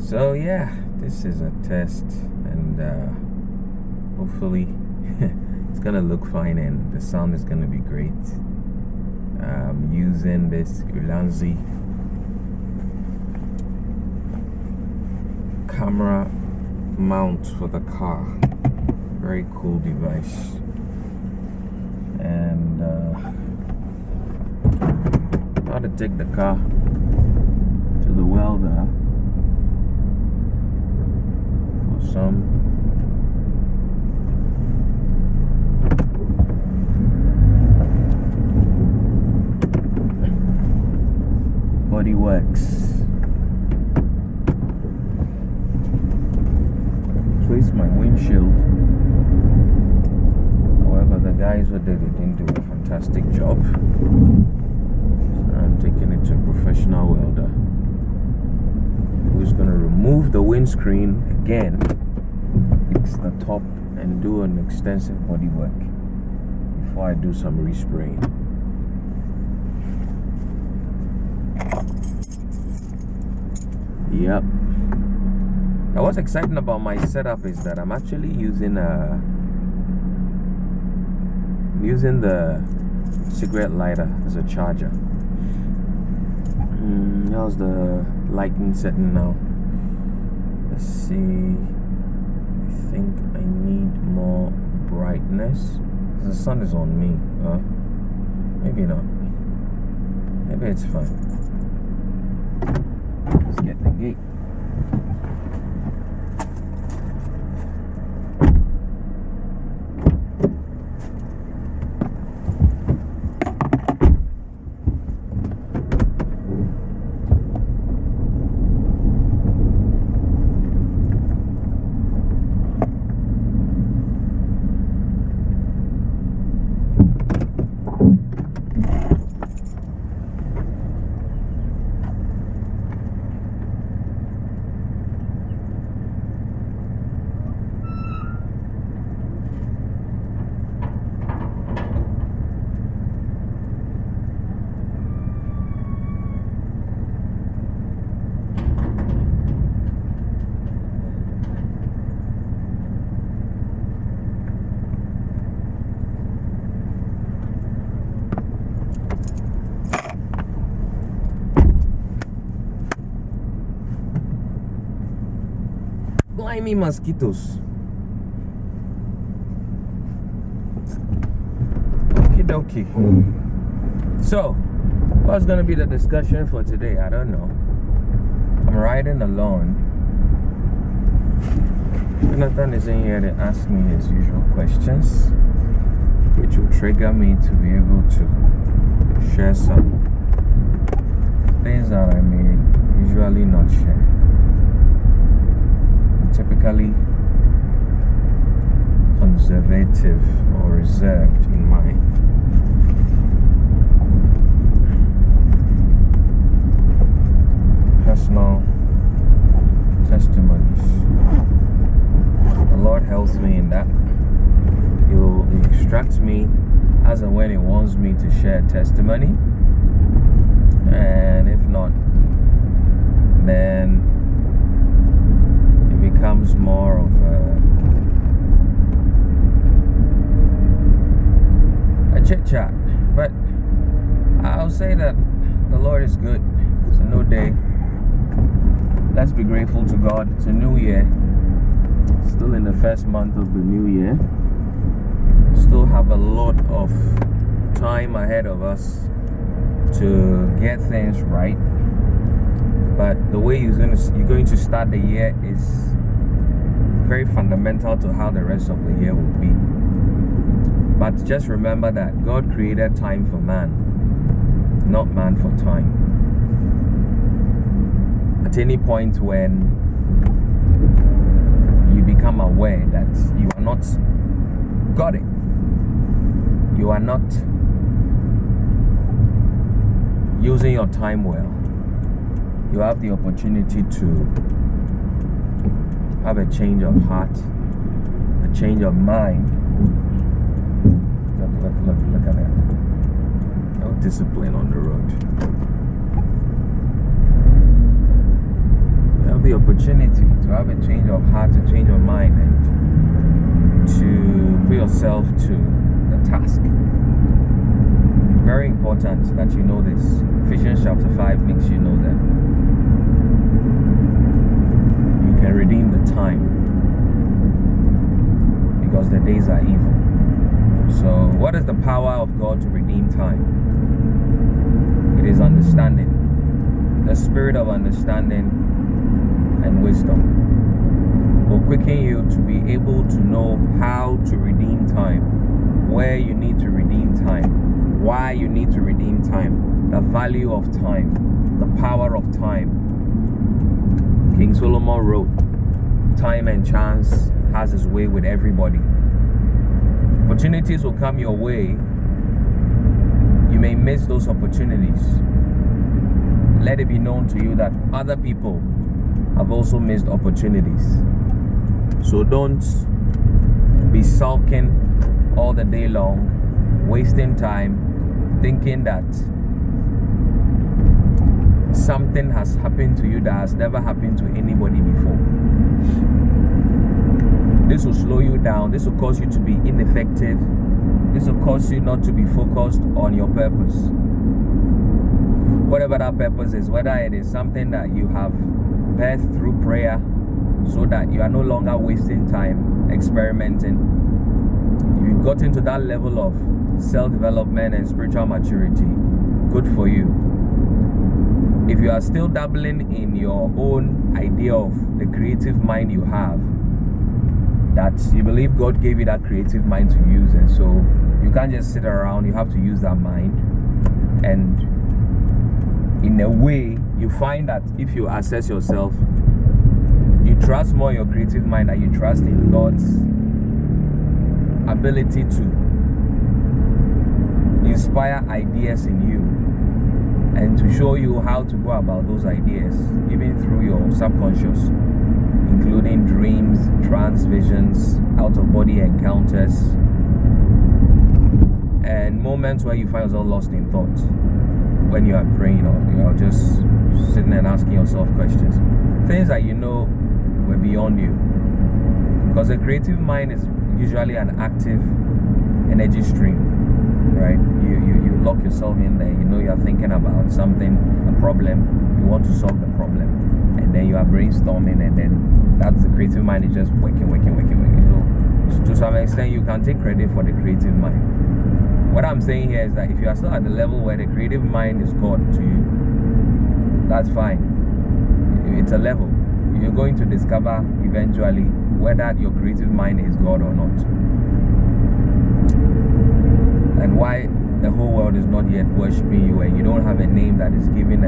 So yeah, this is a test, and hopefully it's gonna look fine and the sound is gonna be great. I'm using this Ulanzi camera mount for the car. Very cool device. And how to take the car to the welder for some body works. Replace my windshield. However, the guys who did it didn't do a fantastic job. So I'm taking it to a professional welder who's going to remove the windscreen again, fix the top, and do an extensive body work before I do some respraying. Yep. Now what's exciting about my setup is that I'm actually using the cigarette lighter as a charger. How's the lighting setting now? Let's see. I think I need more brightness. The sun is on me. Maybe not. Maybe it's fine. Let's get the gate. Blimey mosquitoes. Okie dokie. So, what's gonna be the discussion for today? I don't know. I'm riding alone. Jonathan is in here to ask me his usual questions, which will trigger me to be able to share some things that I may usually not share. Typically conservative or reserved in my personal testimonies. The Lord helps me in that. He'll instruct me as and when He wants me to share testimony, and if not, then becomes more of a chit chat. But I'll say that the Lord is good. It's a new day. Let's be grateful to God. It's a new year. Still in the first month of the new year. Still have a lot of time ahead of us to get things right. But the way you're going to start the year is very fundamental to how the rest of the year will be. But just remember that God created time for man, not man for time. At any point when you become aware that you are not got it, you are not using your time well, you have the opportunity to have a change of heart, a change of mind. Look at that. No discipline on the road. You have the opportunity to have a change of heart, a change of mind, and to put yourself to the task. Very important that you know this. Ephesians chapter 5 makes you know that you can redeem the time because the days are evil. So what is the power of God to redeem time? It is understanding. The spirit of understanding and wisdom will quicken you to be able to know how to redeem time, where you need to redeem time, why you need to redeem time, the value of time, the power of time. King Solomon wrote, time and chance has his way with everybody. Opportunities will come your way. You may miss those opportunities. Let it be known to you that other people have also missed opportunities. So don't be sulking all the day long, wasting time, thinking that something has happened to you that has never happened to anybody before. This will slow you down. This will cause you to be ineffective. This will cause you not to be focused on your purpose. Whatever that purpose is, whether it is something that you have birthed through prayer so that you are no longer wasting time experimenting. If you've gotten to that level of self-development and spiritual maturity, good for you. If you are still dabbling in your own idea of the creative mind you have, that you believe God gave you that creative mind to use, and so you can't just sit around, you have to use that mind. And in a way, you find that if you assess yourself, you trust more your creative mind than you trust in God's ability to inspire ideas in you and to show you how to go about those ideas, even through your subconscious, including dreams, trance visions, out-of-body encounters, and moments where you find yourself lost in thought when you are praying or you're just sitting and asking yourself questions. Things that you know were beyond you. Because a creative mind is usually an active energy stream, right? You lock yourself in there, you know you're thinking about something, a problem, you want to solve the problem, and then you are brainstorming, and then that's the creative mind is just working. So to some extent, you can take credit for the creative mind. What I'm saying here is that if you are still at the level where the creative mind is God to you, that's fine. It's a level. You're going to discover eventually whether your creative mind is God or not, and why the whole world is not yet worshiping you, and you don't have a name that is given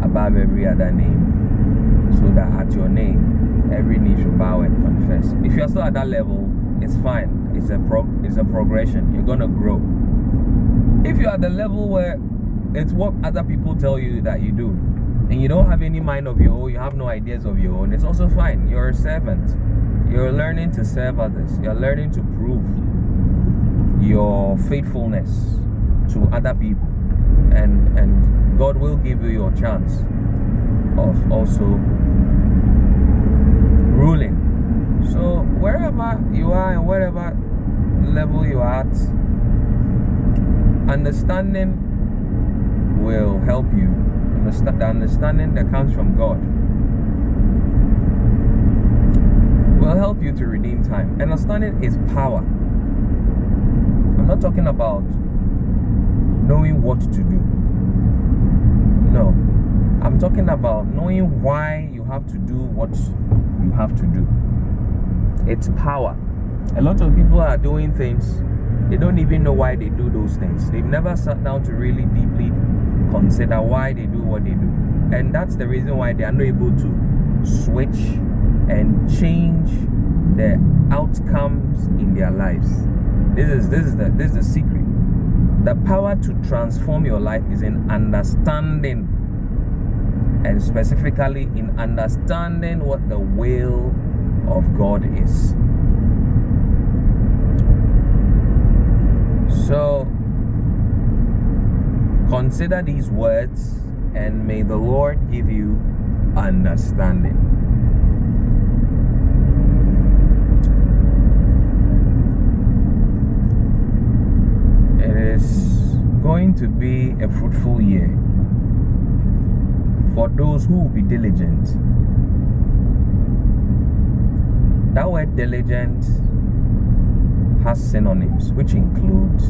above every other name, so that at your name every knee should bow and confess. If you're still at that level, it's fine. It's a progression. You're gonna grow. If you're at the level where it's what other people tell you that you do, and you don't have any mind of your own, you have no ideas of your own, it's also fine. You're a servant. You're learning to serve others. You're learning to prove your faithfulness to other people, and God will give you your chance of also ruling. So wherever you are and wherever level you are at, understanding will help you. The understanding that comes from God will help you to redeem time. Understanding is power. I'm not talking about knowing what to do. No. I'm talking about knowing why you have to do what you have to do. It's power. A lot of people are doing things, they don't even know why they do those things. They've never sat down to really deeply consider why they do what they do. And that's the reason why they are not able to switch and change the outcomes in their lives. This is the secret. The power to transform your life is in understanding, and specifically in understanding what the will of God is. So consider these words, and may the Lord give you understanding. going to be a fruitful year for those who will be diligent. That word diligent has synonyms, which includes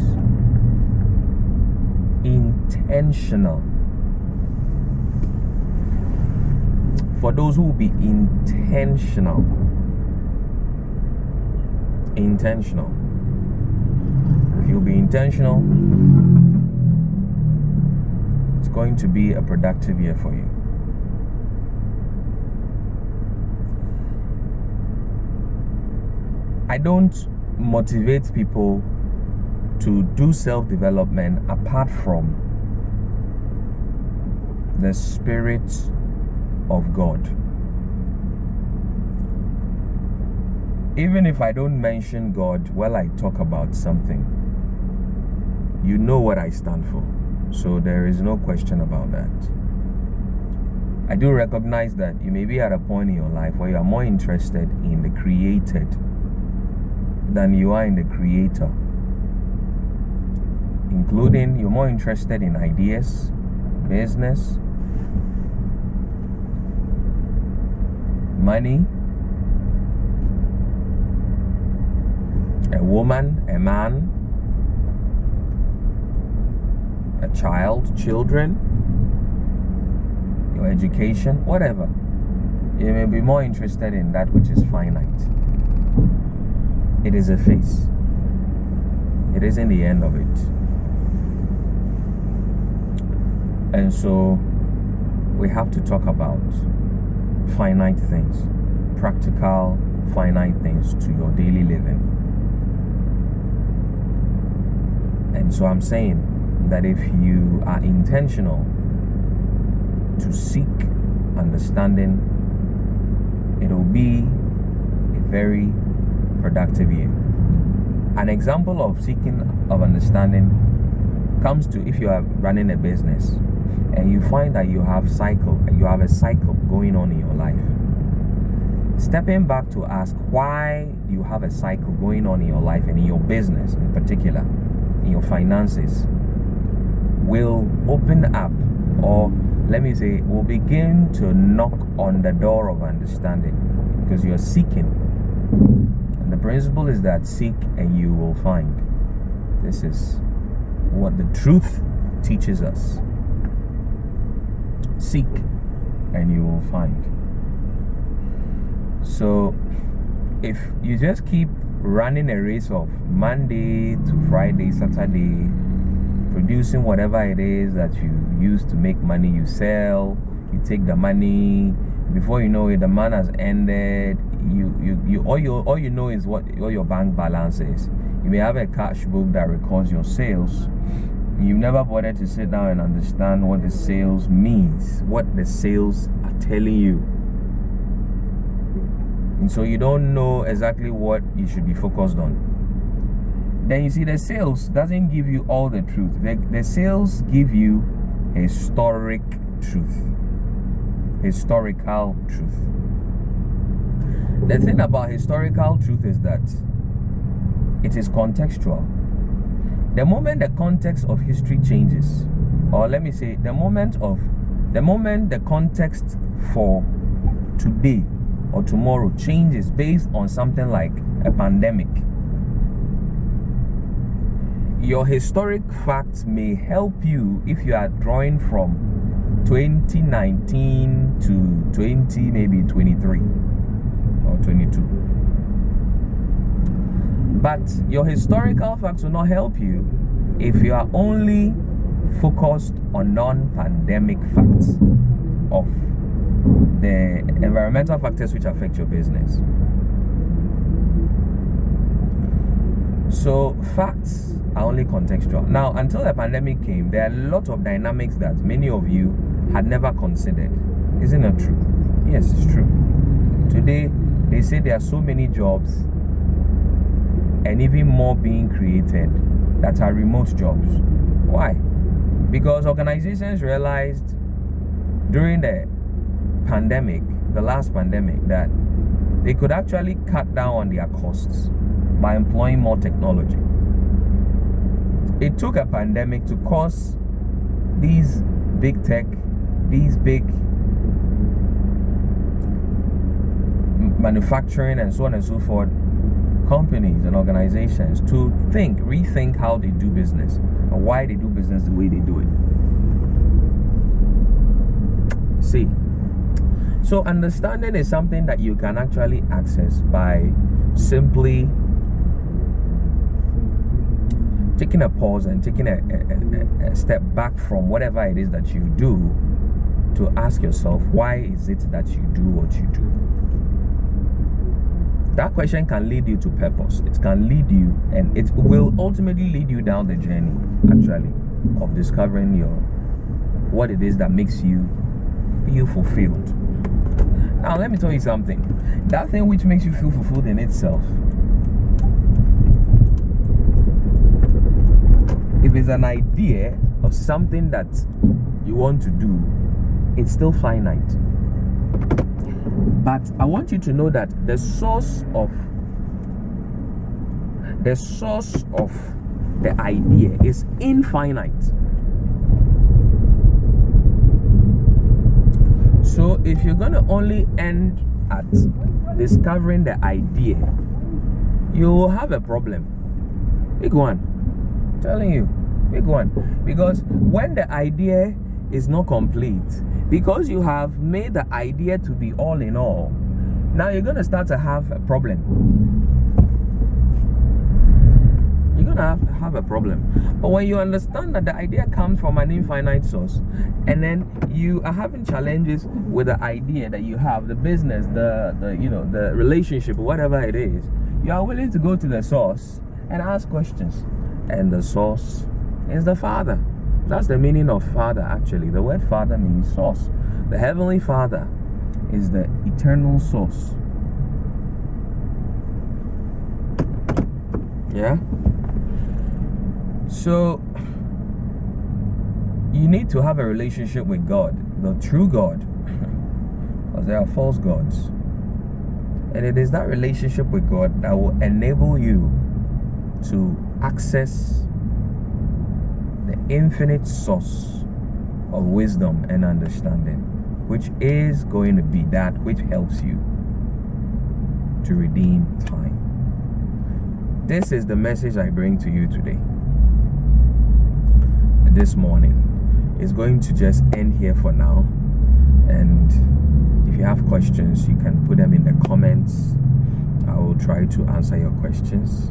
intentional. For those who will be intentional. Intentional. If you'll be intentional, it's going to be a productive year for you. I don't motivate people to do self-development apart from the Spirit of God. Even if I don't mention God while I talk about something, you know what I stand for. So there is no question about that. I do recognize that you may be at a point in your life where you are more interested in the created than you are in the creator. Including, you're more interested in ideas, business, money, a woman, a man, a child, children, your education, whatever. You may be more interested in that which is finite. It is a phase. It isn't the end of it. And so we have to talk about finite things, practical, finite things to your daily living. And so I'm saying that if you are intentional to seek understanding, it'll be a very productive year. An example of seeking of understanding comes to if you are running a business and you find that you have a cycle going on in your life. Stepping back to ask, why do you have a cycle going on in your life and in your business in particular, in your finances, will open up, or let me say, will begin to knock on the door of understanding, because you are seeking. And the principle is that seek and you will find. This is what the truth teaches us. Seek and you will find. So if you just keep running a race of Monday to Friday, Saturday, producing whatever it is that you use to make money, you sell, you take the money, before you know it, the month has ended. All you know is what your bank balance is. You may have a cash book that records your sales. You've never bothered to sit down and understand what the sales means, what the sales are telling you. And so you don't know exactly what you should be focused on. Then you see the sales doesn't give you all the truth. The sales give you historic truth. Historical truth. The thing about historical truth is that it is contextual. The moment the context of history changes, or let me say, the moment the context for today or tomorrow changes based on something like a pandemic, your historic facts may help you if you are drawing from 2019 to 2023 or 22. But your historical facts will not help you if you are only focused on non-pandemic facts of the environmental factors which affect your business. So facts are only contextual. Now, until the pandemic came, there are a lot of dynamics that many of you had never considered. Isn't it true? Yes, it's true. Today, they say there are so many jobs and even more being created that are remote jobs. Why? Because organizations realized during the pandemic, the last pandemic, that they could actually cut down on their costs by employing more technology. it took a pandemic to cause these big tech, these big manufacturing and so on and so forth companies and organizations to rethink how they do business and why they do business the way they do it. See, so understanding is something that you can actually access by simply taking a pause and taking a step back from whatever it is that you do to ask yourself, why is it that you do what you do? That question can lead you to purpose. It can lead you, and it will ultimately lead you down the journey, actually, of discovering what it is that makes you feel fulfilled. Now, let me tell you something. That thing which makes you feel fulfilled in itself, if it's an idea of something that you want to do, it's still finite. But I want you to know that the source of the idea is infinite. So if you're going to only end at discovering the idea, you will have a problem. Big one. I'm telling you, big one. Because when the idea is not complete, because you have made the idea to be all in all, now you're going to start to have a problem. You're going to have a problem. But when you understand that the idea comes from an infinite source, and then you are having challenges with the idea that you have, the business, the relationship, whatever it is, you are willing to go to the source and ask questions. And the source is the Father. That's the meaning of Father, actually. The word Father means source. The Heavenly Father is the eternal source. Yeah? So, you need to have a relationship with God, the true God, because there are false gods. And it is that relationship with God that will enable you to access the infinite source of wisdom and understanding, which is going to be that which helps you to redeem time. This is the message I bring to you today. This morning is going to just end here for now, and if you have questions, you can put them in the comments. I will try to answer your questions.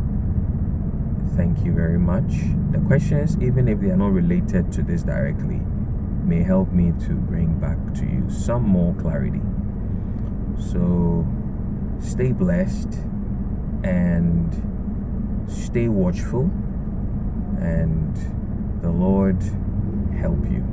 Thank you very much. The questions, even if they are not related to this directly, may help me to bring back to you some more clarity. So stay blessed and stay watchful, and the Lord help you.